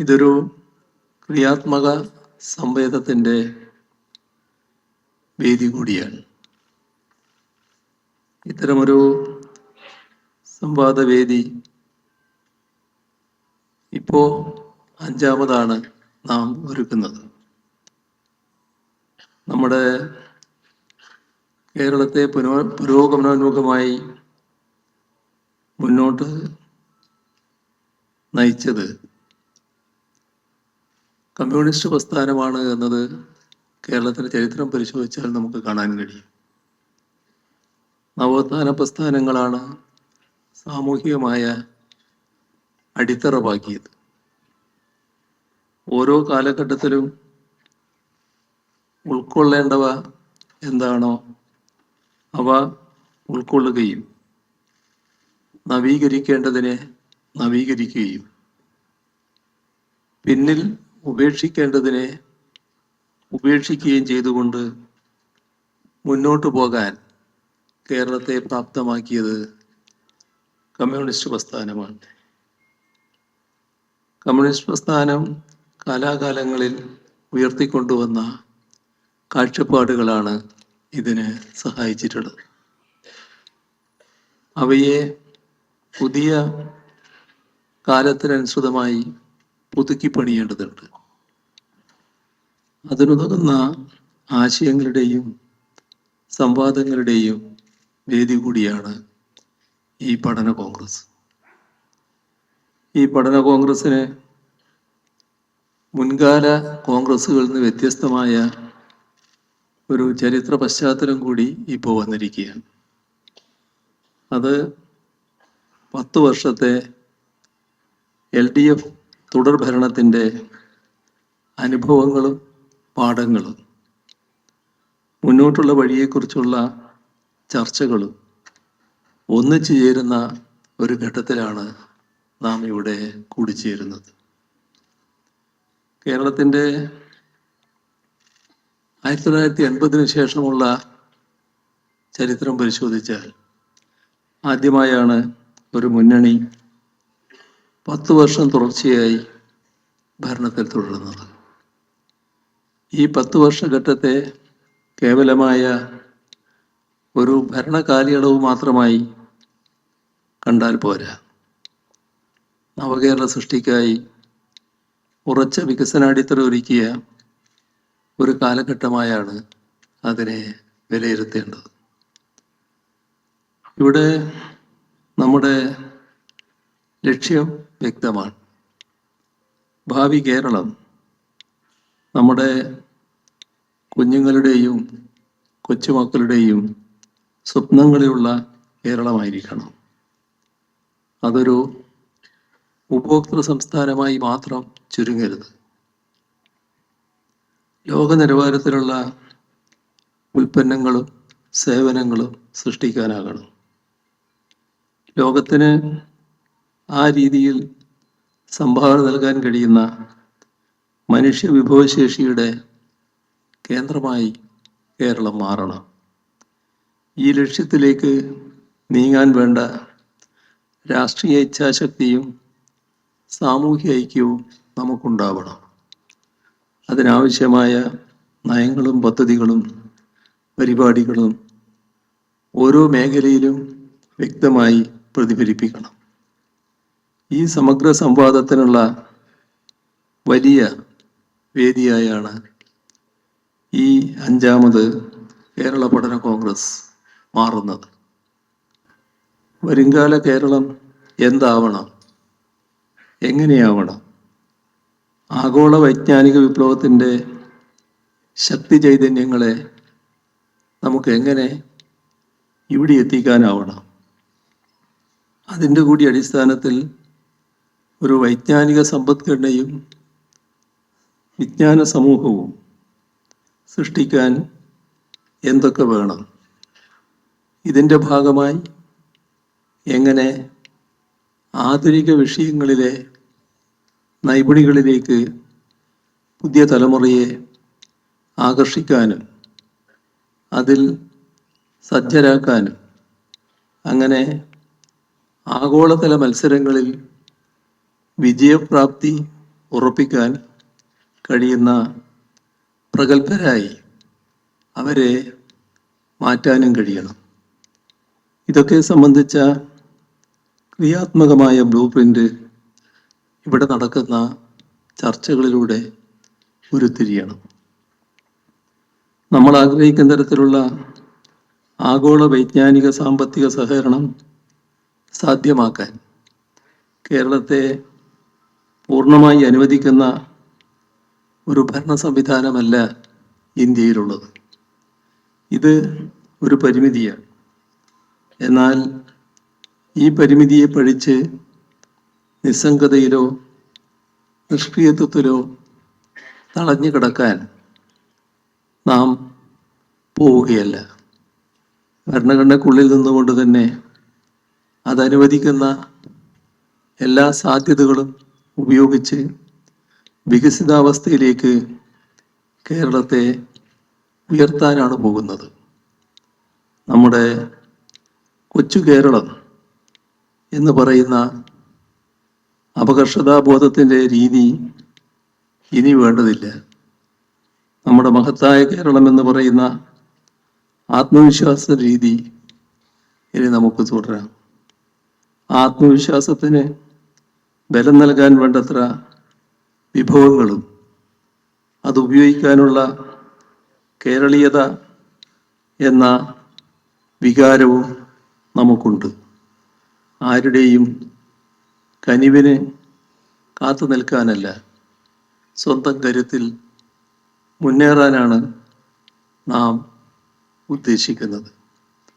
ഇതൊരു ക്രിയാത്മക സംവേദത്തിൻ്റെ വേദി കൂടിയാണ്. ഇത്തരമൊരു സംവാദവേദി ഇപ്പോൾ 5ാമതാണ് നാം ഒരുക്കുന്നത്. നമ്മുടെ കേരളത്തെ പുരോഗമനോന്മുഖമായി മുന്നോട്ട് നയിച്ചത് കമ്മ്യൂണിസ്റ്റ് പ്രസ്ഥാനമാണ് എന്നത് കേരളത്തിൻ്റെ ചരിത്രം പരിശോധിച്ചാൽ നമുക്ക് കാണാൻ കഴിയും. നവോത്ഥാന പ്രസ്ഥാനങ്ങളാണ് സാമൂഹികമായ അടിത്തറ പാകിയത്. ഓരോ കാലഘട്ടത്തിലും ഉൾക്കൊള്ളേണ്ടവ എന്താണോ അവ ഉൾക്കൊള്ളുകയും നവീകരിക്കേണ്ടതിനെ നവീകരിക്കുകയും പിന്നിൽ ഉപേക്ഷിക്കേണ്ടതിനെ ഉപേക്ഷിക്കുകയും ചെയ്തുകൊണ്ട് മുന്നോട്ട് പോകാൻ കേരളത്തെ പ്രാപ്തമാക്കിയത് കമ്മ്യൂണിസ്റ്റ് പ്രസ്ഥാനമാണ്. കമ്മ്യൂണിസ്റ്റ് പ്രസ്ഥാനം കാലാകാലങ്ങളിൽ ഉയർത്തിക്കൊണ്ടുവന്ന കാഴ്ചപ്പാടുകളാണ് ഇതിന് സഹായിച്ചിട്ടുള്ളത്. അവയെ പുതിയ കാലത്തിനനുസൃതമായി പുതുക്കി പണിയേണ്ടതുണ്ട്. അതിനുതകുന്ന ആശയങ്ങളുടെയും സംവാദങ്ങളുടെയും വേദി കൂടിയാണ് ഈ പഠന കോൺഗ്രസ്. ഈ പഠന കോൺഗ്രസ്സിന് മുൻകാല കോൺഗ്രസ്സുകളിൽ നിന്ന് വ്യത്യസ്തമായ ഒരു ചരിത്ര പശ്ചാത്തലം കൂടി ഇപ്പോൾ വന്നിരിക്കുകയാണ്. അത് 10 വർഷത്തെ LDF തുടർ ഭരണത്തിൻ്റെ അനുഭവങ്ങളും പാഠങ്ങളും മുന്നോട്ടുള്ള വഴിയെക്കുറിച്ചുള്ള ചർച്ചകളും ഒന്നിച്ചു ചേരുന്ന ഒരു ഘട്ടത്തിലാണ് നാം ഇവിടെ കൂടിച്ചേരുന്നത്. കേരളത്തിൻ്റെ 1980 ശേഷമുള്ള ചരിത്രം പരിശോധിച്ചാൽ ആദ്യമായാണ് ഒരു മുന്നണി 10 വർഷം തുടർച്ചയായി ഭരണത്തിൽ തുടരുന്നത്. ഈ 10 വർഷഘട്ടത്തെ കേവലമായ ഒരു ഭരണകാലയളവ് മാത്രമായി കണ്ടാൽ പോരാ. നവകേരള സൃഷ്ടിക്കായി ഉറച്ച വികസനാടിത്തറ ഒരുക്കിയ ഒരു കാലഘട്ടമായാണ് അതിനെ വിലയിരുത്തേണ്ടത്. ഇവിടെ നമ്മുടെ ലക്ഷ്യം വ്യക്തമാണ്. ഭാവി കേരളം നമ്മുടെ കുഞ്ഞുങ്ങളുടെയും കൊച്ചുമക്കളുടെയും സ്വപ്നങ്ങളിലുള്ള കേരളമായിരിക്കണം. അതൊരു ഉപഭോക്തൃ സംസ്ഥാനമായി മാത്രം ചുരുങ്ങരുത്. ലോക നിലവാരത്തിലുള്ള ഉൽപ്പന്നങ്ങളും സേവനങ്ങളും സൃഷ്ടിക്കാനാകണം. ലോകത്തിന് ആ രീതിയിൽ സംഭാവന നൽകാൻ കഴിയുന്ന മനുഷ്യ വിഭവശേഷിയുടെ കേന്ദ്രമായി കേരളം മാറണം. ഈ ലക്ഷ്യത്തിലേക്ക് നീങ്ങാൻ വേണ്ട രാഷ്ട്രീയ ഇച്ഛാശക്തിയും സാമൂഹ്യ ഐക്യവും നമുക്കുണ്ടാവണം. അതിനാവശ്യമായ നയങ്ങളും പദ്ധതികളും പരിപാടികളും ഓരോ മേഖലയിലും വ്യക്തമായി പ്രതിഫലിപ്പിക്കണം. ഈ സമഗ്ര സംവാദത്തിനുള്ള വലിയ വേദിയായാണ് ഈ 5ാമത് കേരള പഠന കോൺഗ്രസ് മാറുന്നത്. വരുംകാല കേരളം എന്താവണം, എങ്ങനെയാവണം? ആഗോള വൈജ്ഞാനിക വിപ്ലവത്തിൻ്റെ ശക്തി ചൈതന്യങ്ങളെ നമുക്ക് എങ്ങനെ ഇവിടെ എത്തിക്കാനാവണം? അതിൻ്റെ കൂടി അടിസ്ഥാനത്തിൽ ഒരു വൈജ്ഞാനിക സമ്പദ്ഘടനയും വിജ്ഞാന സമൂഹവും സൃഷ്ടിക്കാൻ എന്തൊക്കെ വേണം? ഇതിൻ്റെ ഭാഗമായി എങ്ങനെ ആധുനിക വിഷയങ്ങളിലെ നൈപുണികളിലേക്ക് പുതിയ തലമുറയെ ആകർഷിക്കാനും അതിൽ സജ്ജരാക്കാനും അങ്ങനെ ആഗോളതല മത്സരങ്ങളിൽ വിജയപ്രാപ്തി ഉറപ്പിക്കാൻ കഴിയുന്ന പ്രഗത്ഭരായി അവരെ മാറ്റാനും കഴിയണം. ഇതൊക്കെ സംബന്ധിച്ച ക്രിയാത്മകമായ ബ്ലൂ പ്രിൻ്റ് ഇവിടെ നടക്കുന്ന ചർച്ചകളിലൂടെ ഉരുത്തിരിയണം. നമ്മൾ ആഗ്രഹിക്കുന്ന തരത്തിലുള്ള ആഗോള വൈജ്ഞാനിക സാമ്പത്തിക സഹകരണം സാധ്യമാക്കാൻ കേരളത്തെ പൂർണ്ണമായി അനുവദിക്കുന്ന ഒരു ഭരണ സംവിധാനമല്ല ഇന്ത്യയിലുള്ളത്. ഇത് ഒരു പരിമിതിയാണ്. എന്നാൽ ഈ പരിമിതിയെ പഴിച്ച് നിസ്സംഗതയിലോ നിഷ്ക്രിയത്വത്തിലോ തളഞ്ഞു കിടക്കാൻ നാം പോവുകയല്ല. ഭരണഘടനയ്ക്കുള്ളിൽ നിന്നുകൊണ്ട് തന്നെ അതനുവദിക്കുന്ന എല്ലാ സാധ്യതകളും ഉപയോഗിച്ച് വികസിതാവസ്ഥയിലേക്ക് കേരളത്തെ ഉയർത്താനാണ് പോകുന്നത്. നമ്മുടെ കൊച്ചു കേരളം എന്ന് പറയുന്ന അപകർഷതാബോധത്തിൻ്റെ രീതി ഇനി വേണ്ടതില്ല. നമ്മുടെ മഹത്തായ കേരളം എന്ന് പറയുന്ന ആത്മവിശ്വാസ രീതി ഇനി നമുക്ക് തുടരാം. ആത്മവിശ്വാസത്തിന് ബലം നൽകാൻ വേണ്ടത്ര വിഭവങ്ങളും അത് ഉപയോഗിക്കാനുള്ള കേരളീയത എന്ന വികാരവും നമുക്കുണ്ട്. ആരുടെയും കനിവിന് കാത്തു നിൽക്കാനല്ല, സ്വന്തം കരുത്തിൽ മുന്നേറാനാണ് നാം ഉദ്ദേശിക്കുന്നത്.